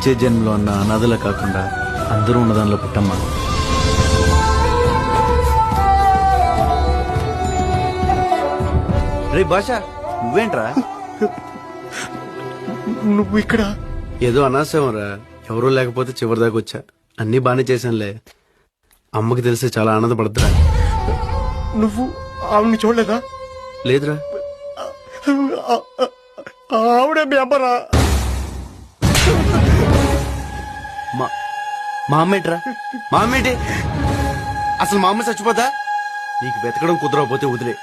వచ్చే జన్మలో ఉన్న అనాథలా కాకుండా అందరూ ఉన్నదానిలో పుట్టమ్మా. రే భాష, నువ్వేంట్రా? నువ్వు ఇక్కడ? ఏదో అనాశంరా, ఎవరూ లేకపోతే చివరి దాకా వచ్చా. అన్ని బానే చేశానులే. అమ్మకి తెలిసి చాలా ఆనందపడద్దురా. నువ్వు ఆవిడ్ని చూడలేదా? లేదురా. ఆవిడే మీ అమ్మరా? మా అమ్మేంట్రా? మా అమ్మేంటి? అసలు మా అమ్మ చచ్చిపోతా? నీకు వెతకడం కుదరకపోతే వదిలే,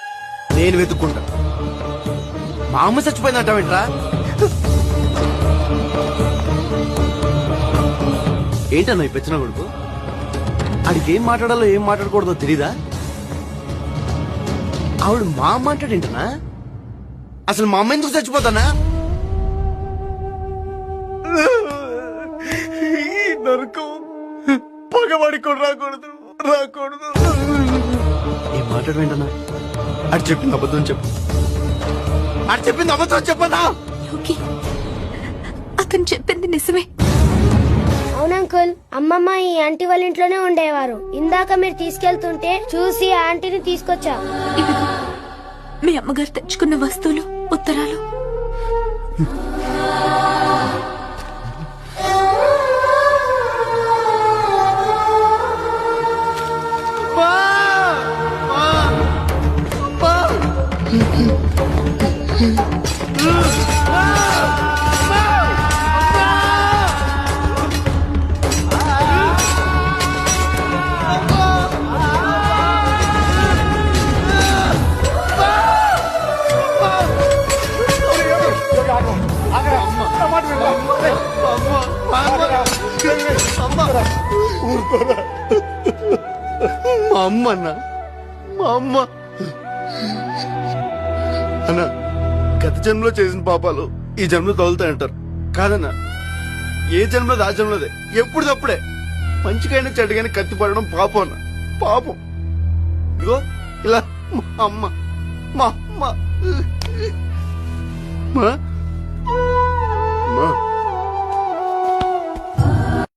నేను వెతుక్కుంటా. మా అమ్మ చచ్చిపోయిందంటావేంట్రా? ఏంటన్నా ఈ పెచ్చిన కొడుకు? ఆడికి ఏం మాట్లాడాలో ఏం మాట్లాడకూడదో తెలీదా? ఆవిడ మా అమ్మ అంటాడేంటనా? అసలు మా అమ్మ ఎందుకు చచ్చిపోతానా? నరకం పగవాడి కూడా రాకూడదు. ఏం మాట్లాడమేంటన్నా? అటు చెప్పింది అబద్ధం చెప్పు. అటు చెప్పింది అబద్ధం చెప్పనా? అతను చెప్పింది నిజమే. అవును అంకుల్, అమ్మమ్మ ఈ ఆంటీ వాళ్ళ ఇంట్లోనే ఉండేవారు. ఇందాక మీరు తీసుకెళ్తుంటే చూసి ఆ ఆంటీని తీసుకొచ్చా. ఇదిగో మీ అమ్మగారు తెచ్చుకున్న వస్తువులు, ఉత్తరాలు. మా అమ్మ అన్నా, మా అమ్మ అన్నా, గత జన్మలో చేసిన పాపాలు ఈ జన్మలో తగులుతాయంటారు. కాదన్నా, ఏ జన్మలో ఆ జన్మలోదే. ఎప్పుడు తప్పుడే. మంచికైనా చెడ్డగానే కత్తి పడడం పాపం అన్న, పాపం. ఇదిగో ఇలా మా అమ్మ, మా అమ్మ, మా